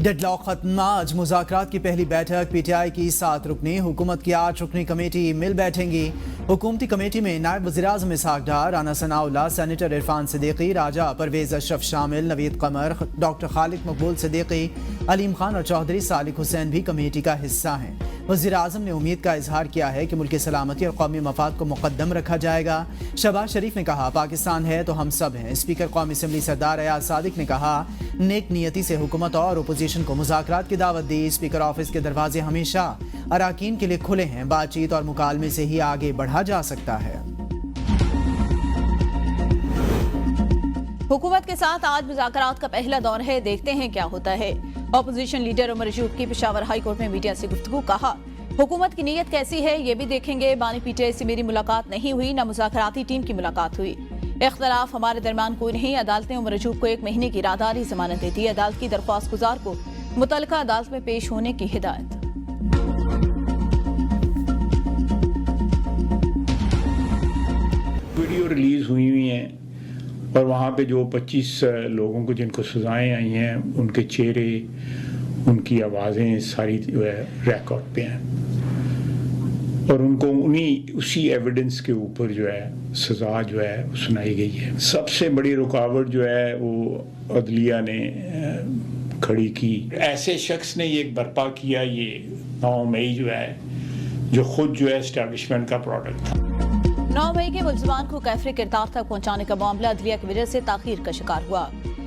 Dead lock ختم، آج مذاکرات کی پہلی بیٹھک پی ٹی آئی کی 7 رکنی، حکومت کی 8 رکنی کمیٹی مل بیٹھیں گی۔ حکومتی کمیٹی میں نائب وزیراعظم اسحاق ڈار، رانا ثناءاللہ، سینیٹر عرفان صدیقی، راجہ پرویز اشرف شامل، نوید قمر، ڈاکٹر خالد مقبول صدیقی، علیم خان اور چودھری صالح حسین بھی کمیٹی کا حصہ ہیں۔ وزیراعظم نے امید کا اظہار کیا ہے کہ ملک کی سلامتی اور قومی مفاد کو مقدم رکھا جائے گا۔ شہباز شریف نے کہا پاکستان ہے تو ہم سب ہیں۔ اسپیکر قومی اسمبلی سردار ایاز صادق نے کہا نیک نیتی سے حکومت اور اپوزیشن کو مذاکرات کی دعوت دی۔ اسپیکر آفس کے دروازے ہمیشہ اراکین کے لیے کھلے ہیں، بات چیت اور مکالمے سے ہی آگے بڑھا جا سکتا ہے۔ حکومت کے ساتھ آج مذاکرات کا پہلا دور ہے، دیکھتے ہیں کیا ہوتا ہے۔ اپوزیشن لیڈر عمر ایوب کی پشاور ہائی کورٹ میں میڈیا سے گفتگو، کہا حکومت کی نیت کیسی ہے یہ بھی دیکھیں گے۔ بانی پی ٹی آئی سے میری ملاقات نہیں ہوئی، نہ مذاکراتی ٹیم کی ملاقات ہوئی۔ اختلاف ہمارے درمیان کوئی نہیں۔ عدالت نے عمر ایوب کو 1 مہینے کی راداری ضمانت دی تھی۔ عدالت کی درخواست گزار کو متعلقہ عدالت میں پیش ہونے کی ہدایت۔ ویڈیو ریلیز ہوئی ہیں اور وہاں پہ جو 25 لوگوں کو جن کو سزائیں آئی ہیں ان کے چہرے، ان کی آوازیں ساری جو ہے ریکارڈ پہ ہیں اور ان کو اسی ایویڈنس کے اوپر جو ہے سزا جو ہے وہ سنائی گئی ہے۔ سب سے بڑی رکاوٹ جو ہے وہ عدلیہ نے کھڑی کی۔ ایسے شخص نے یہ برپا کیا، یہ 9 مئی جو ہے، جو خود جو ہے اسٹیبلشمنٹ کا پروڈکٹ تھا۔ 9 مئی کے ملزمان کو کیفر کردار تک پہنچانے کا معاملہ عدلیہ کی وجہ سے تاخیر کا شکار ہوا۔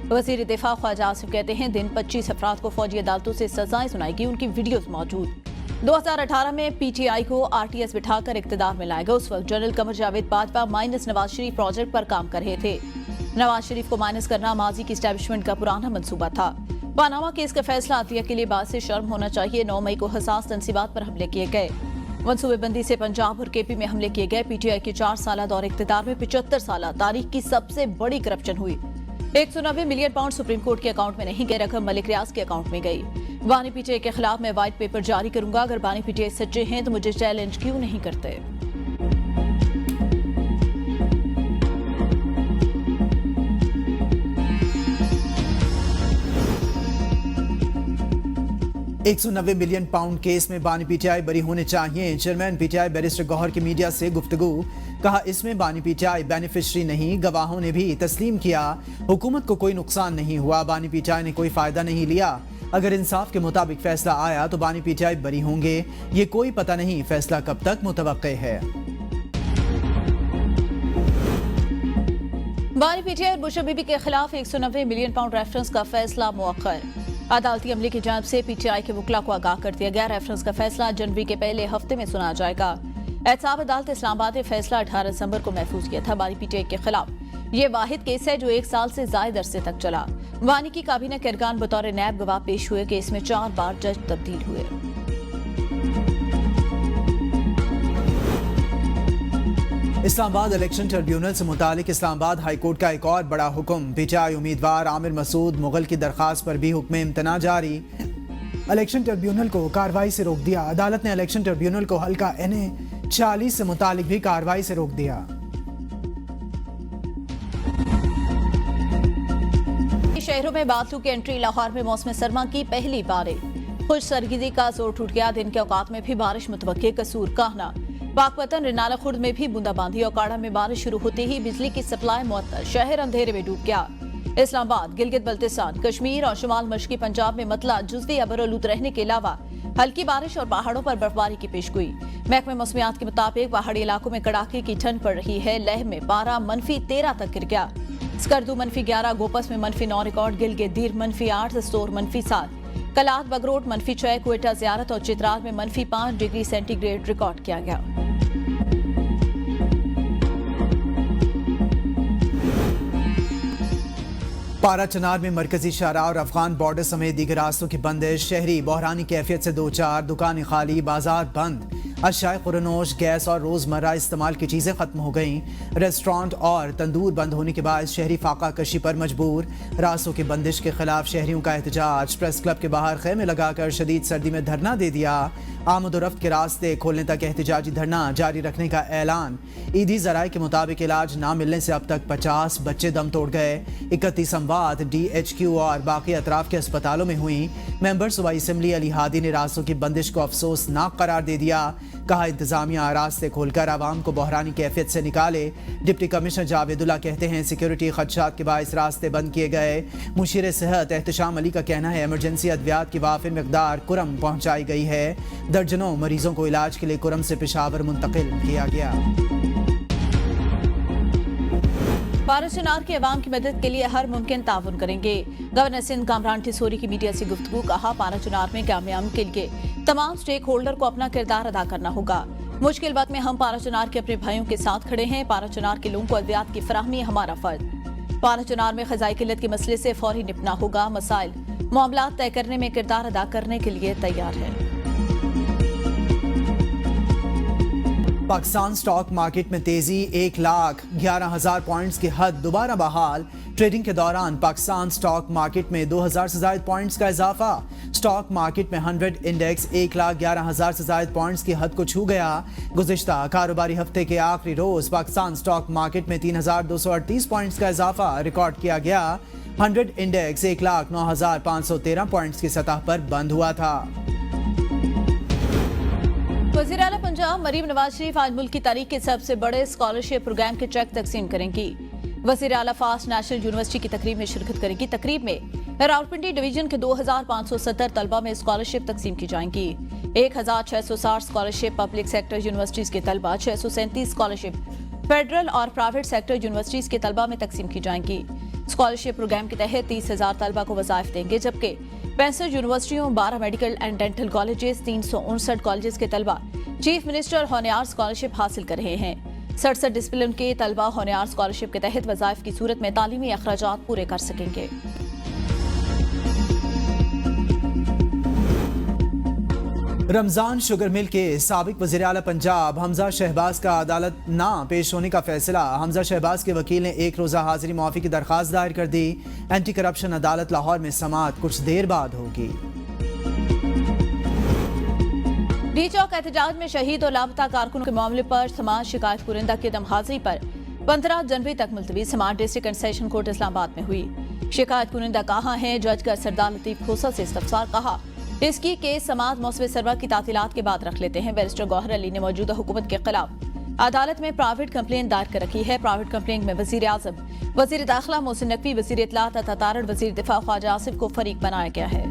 وزیر دفاع خواجہ آصف کہتے ہیں دن 25 افراد کو فوجی عدالتوں سے سزائیں سنائی گئی، ان کی ویڈیوز موجود۔ 2018 میں پی ٹی آئی کو آر ٹی ایس بٹھا کر اقتدار میں لائے گا۔ اس وقت general Qamar Javed Bajwa minus Nawaz Sharif project پر کام کر رہے تھے۔ نواز شریف کو مائنس کرنا ماضی کی اسٹیبلشمنٹ کا پرانا منصوبہ تھا۔ پاناما کیس کا فیصلہ عدلیہ کے لیے باعث شرم ہونا چاہیے۔ 9 مئی کو حساس تنصیبات پر حملے کیے گئے۔ منصوبے بندی سے پنجاب اور کے پی میں حملے کیے گئے۔ پی ٹی آئی کے 4 سالہ دور اقتدار میں 75 سالہ تاریخ کی سب سے بڑی کرپشن ہوئی۔ 190 ملین پاؤنڈ سپریم کورٹ کے اکاؤنٹ میں نہیں گئے، رقم ملک ریاض کے اکاؤنٹ میں گئی۔ بانی پی ٹی آئی کے خلاف میں وائٹ پیپر جاری کروں گا، اگر بانی پی ٹی آئی سچے ہیں تو مجھے چیلنج کیوں نہیں کرتے۔ $190 ملین کیس میں بانی پی ٹی آئی بری ہونے چاہیے۔ چیئرمین پی ٹی آئی بیرسٹر گوہر کی میڈیا سے گفتگو، کہا اس میں بانی پی ٹی آئی بینیفیشری نہیں، گواہوں نے بھی تسلیم کیا حکومت کو کوئی نقصان نہیں ہوا، بانی پی ٹی آئی نے کوئی فائدہ نہیں لیا۔ اگر انصاف کے مطابق فیصلہ آیا تو بانی پی ٹی آئی بری ہوں گے، یہ کوئی پتہ نہیں فیصلہ کب تک متوقع ہے۔ بانی پی ٹی آئی اور بشر بی بی کے خلاف $190 ملین ریفرنس کا فیصلہ مؤخر۔ عدالتی عملے کی جانب سے پی ٹی آئی کے وکلاء کو آگاہ کر دیا گیا، ریفرنس کا فیصلہ جنوری کے پہلے ہفتے میں سنا جائے گا۔ احتساب عدالت اسلام آباد نے فیصلہ 18 دسمبر کو محفوظ کیا تھا۔ بانی پی ٹی آئی کے خلاف یہ واحد کیس ہے جو 1 سال سے زائد عرصے تک چلا۔ وانی کی کابینہ کے ارکان بطور نیب گواہ پیش ہوئے، کیس میں 4 بار جج تبدیل ہوئے۔ اسلام آباد الیکشن ٹریبیونل سے متعلق اسلام آباد ہائی کورٹ کا ایک اور بڑا حکم، پی ٹی آئی امیدوار عامر مسعود مغل کی درخواست پر بھی حکم امتناع جاری۔ الیکشن ٹریبیونل کو کارروائی سے روک دیا۔ عدالت نے الیکشن ٹریبیونل کو حلقہ این 40 سے متعلق بھی کارروائی سے روک دیا۔ شہروں میں بادلوں کی انٹری، لاہور میں موسم سرما کی پہلی بارش، خوش سرگیدی کا زور ٹوٹ گیا، دن کے اوقات میں بھی بارش متوقع، قصور کاہنا۔ پاک پتن رنالہ خرد میں بھی بوندا باندی، اوکاڑا میں بارش شروع ہوتے ہی بجلی کی سپلائی معطل، شہر اندھیرے میں ڈوب گیا۔ اسلام آباد، گلگت بلتستان، کشمیر اور شمال مشرقی پنجاب میں مطلع جزوی ابرآلود رہنے کے علاوہ ہلکی بارش اور پہاڑوں پر برفباری کی پیشگوئی۔ محکمہ موسمیات کے مطابق پہاڑی علاقوں میں کڑاکے کی ٹھنڈ پڑ رہی ہے، لیہ میں پارہ -13 تک گر گیا، سکردو -11، گوپس میں -9 ریکارڈ، گلگت دیر -8، سور -7، کلات بگروٹ -6، کوئٹہ زیارت اور چترال میں -5 ڈگری سینٹی گریڈ ریکارڈ کیا گیا۔ پارا چنار میں مرکزی شاہراہ اور افغان بارڈر سمیت دیگر راستوں کی بندش، شہری بحرانی کیفیت سے 2-4، دکانیں خالی، بازار بند۔ اشیاء خورنوش، گیس اور روزمرہ استعمال کی چیزیں ختم ہو گئیں۔ ریسٹورانٹ اور تندور بند ہونے کے باعث شہری فاقہ کشی پر مجبور۔ راستوں کی بندش کے خلاف شہریوں کا احتجاج، پریس کلب کے باہر خیمے لگا کر شدید سردی میں دھرنا دے دیا۔ آمد و رفت کے راستے کھولنے تک احتجاجی دھرنا جاری رکھنے کا اعلان۔ عیدی ذرائع کے مطابق علاج نہ ملنے سے اب تک 50 بچے دم توڑ گئے۔ 31 اموات DHQ اور باقی اطراف کے اسپتالوں میں ہوئیں۔ ممبر صوبائی اسمبلی علی ہادی نے راستوں کی بندش کو افسوسناک قرار دے دیا۔ کہا انتظامیہ راستے کھول کر عوام کو بحرانی کیفیت سے نکالے۔ ڈپٹی کمشنر جاوید اللہ کہتے ہیں سیکیورٹی خدشات کے باعث راستے بند کیے گئے۔ مشیر صحت احتشام علی کا کہنا ہے ایمرجنسی ادویات کی وافر مقدار کرم پہنچائی گئی ہے۔ درجنوں مریضوں کو علاج کے لیے کرم سے پشاور منتقل کیا گیا۔ پارچنار کے عوام کی مدد کے لیے ہر ممکن تعاون کریں گے۔ گورنر سندھ کامران ٹھسوری کی میڈیا سے گفتگو۔ کہا پارچنار میں کامیابی کے لیے تمام سٹیک ہولڈر کو اپنا کردار ادا کرنا ہوگا۔ مشکل وقت میں ہم پارچنار کے اپنے بھائیوں کے ساتھ کھڑے ہیں۔ پارچنار کے لوگوں کو ادویات کی فراہمی ہمارا فرض۔ پارچنار میں غذائی قلت کے مسئلے سے فوری نپٹنا ہوگا۔ مسائل معاملات طے کرنے میں کردار ادا کرنے کے لیے تیار ہے۔ پاکستان سٹاک مارکیٹ میں تیزی، 1,11,000 پوائنٹس کی حد دوبارہ بحال۔ ٹریڈنگ کے دوران پاکستان سٹاک مارکیٹ میں 2,000 سے زائد پوائنٹس کا اضافہ۔ سٹاک مارکیٹ میں 100 انڈیکس 1,11,000 سے زائد پوائنٹس کی حد کو چھو گیا۔ گزشتہ کاروباری ہفتے کے آخری روز پاکستان سٹاک مارکیٹ میں 3,238 پوائنٹس کا اضافہ ریکارڈ کیا گیا۔ 100 انڈیکس 1,09,513 پوائنٹس کی سطح پر بند ہوا تھا۔ وزیر اعلیٰ پنجاب مریم نواز شریف آج ملک کی تاریخ کے سب سے بڑے اسکالرشپ پروگرام کے چیک تقسیم کریں گی۔ وزیر اعلیٰ فاسٹ نیشنل یونیورسٹی کی تقریب میں شرکت کریں گی۔ تقریب میں راولپنڈی ڈویژن کے 2,570 طلبہ میں اسکالرشپ تقسیم کی جائیں گی۔ 1,660 اسکالرشپ پبلک سیکٹر یونیورسٹیز کے طلبہ، 637 اسکالرشپ فیڈرل اور پرائیویٹ سیکٹر یونیورسٹیز کے طلبہ میں تقسیم کی جائیں گی۔ اسکالرشپ پروگرام کے تحت 30,000 طلبہ کو وظائف دیں گے، جبکہ 65 یونیورسٹیوں، 12 medical and dental colleges, 359 colleges کے طلبہ چیف منسٹر ہونہار اسکالرشپ حاصل کر رہے ہیں۔ 67 ڈسپلن کے طلبہ ہونہار اسکالرشپ کے تحت وظائف کی صورت میں تعلیمی اخراجات پورے کر سکیں گے۔ رمضان شوگر مل کے سابق وزیر اعلیٰ پنجاب حمزہ شہباز کا عدالت نہ پیش ہونے کا فیصلہ۔ حمزہ شہباز کے وکیل نے 1 روزہ حاضری معافی کی درخواست دائر کر دی۔ اینٹی کرپشن عدالت لاہور میں سماعت کچھ دیر بعد ہوگی۔ ڈی چوک احتجاج میں شہید اور لاپتہ کارکنوں کے معاملے پر سماعت شکایت کنندہ کی عدم حاضری پر 15 جنوری تک ملتوی۔ سماعت ڈسٹرکٹ اینڈ سیشن کورٹ اسلام آباد میں ہوئی۔ شکایت کنندہ کہاں ہیں؟ جج کا سردار لطیف کھوسہ سے استفسار۔ کہا اس کی کیس سماعت موسم سرور کی تعطیلات کے بعد رکھ لیتے ہیں۔ بیرسٹر گوہر علی نے موجودہ حکومت کے خلاف عدالت میں پرائیویٹ کمپلین دائر کر رکھی ہے۔ پرائیویٹ کمپلین میں وزیر اعظم، وزیر داخلہ محسن نقوی، وزیر اطلاعات عطا تارڑ، وزیر دفاع خواجہ آصف کو فریق بنایا گیا ہے۔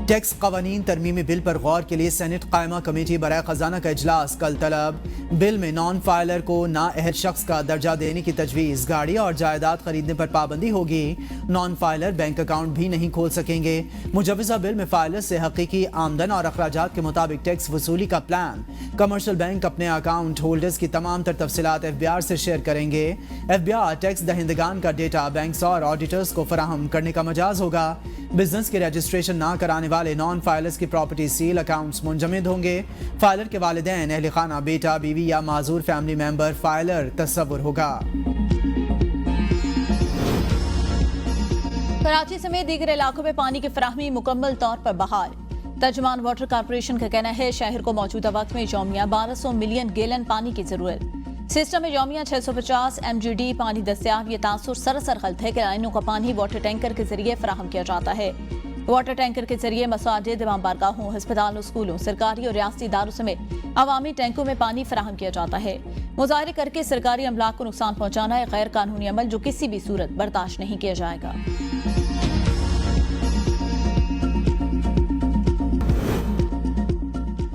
ٹیکس قوانین ترمیمی بل پر غور کے لیے سینٹ قائمہ کمیٹی برائے خزانہ کا اجلاس کل طلب۔ بل میں نان فائلر کو نااہل شخص کا درجہ دینے کی تجویز۔ گاڑی اور جائیداد خریدنے پر پابندی ہوگی۔ نان فائلر بینک اکاؤنٹ بھی نہیں کھول سکیں گے۔ مجوزہ بل میں فائلر سے حقیقی آمدن اور اخراجات کے مطابق ٹیکس وصولی کا پلان۔ کمرشل بینک اپنے اکاؤنٹ ہولڈرز کی تمام تر تفصیلات FBR سے شیئر کریں گے۔ FBR ٹیکس دہندگان کا ڈیٹا بینکس اور آڈیٹرز کو فراہم کرنے کا مجاز ہوگا۔ بزنس کی رجسٹریشن نہ کرانے والے نان فائلرز کی پراپرٹی سیل اکاؤنٹس منجمد ہوں گے۔ فائلر کے والدین، اہل خانہ، بیٹا، بیوی یا معذور فیملی ممبر فائلر تصور ہوگا۔ کراچی سمیت دیگر علاقوں میں پانی کی فراہمی مکمل طور پر بحال۔ ترجمان واٹر کارپوریشن کا کہنا ہے شہر کو موجودہ وقت میں یومیہ 1200 ملین گیلن پانی کی ضرورت۔ سسٹم میں یومیہ 650 MGD پانی دستیاب۔ یہ تاثر سراسر غلط ہے کہ لائنوں کا پانی واٹر ٹینکر کے ذریعے فراہم کیا جاتا ہے۔ واٹر ٹینکر کے ذریعے مساجد، امام بارگاہوں، ہسپتالوں، اسکولوں، سرکاری اور ریاستی اداروں سمیت عوامی ٹینکوں میں پانی فراہم کیا جاتا ہے۔ مظاہرے کر کے سرکاری املاک کو نقصان پہنچانا ایک غیر قانونی عمل جو کسی بھی صورت برداشت نہیں کیا جائے گا۔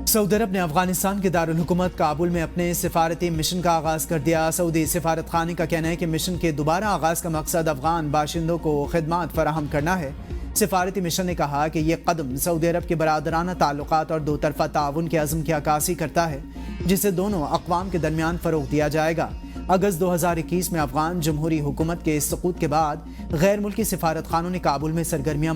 سعودی عرب نے افغانستان کے دارالحکومت کابل میں اپنے سفارتی مشن کا آغاز کر دیا۔ سعودی سفارت خانے کا کہنا ہے کہ مشن کے دوبارہ آغاز کا مقصد افغان باشندوں کو خدمات فراہم کرنا ہے۔ سفارتی مشن نے کہا کہ یہ قدم سعودی عرب کے برادرانہ تعلقات اور دو طرفہ تعاون کے عزم کی عکاسی کرتا ہے، جسے دونوں اقوام کے درمیان فروغ دیا جائے گا۔ اگست 2021 میں افغان جمہوری حکومت کے سقوط کے بعد غیر ملکی سفارت خانوں نے کابل میں سرگرمیاں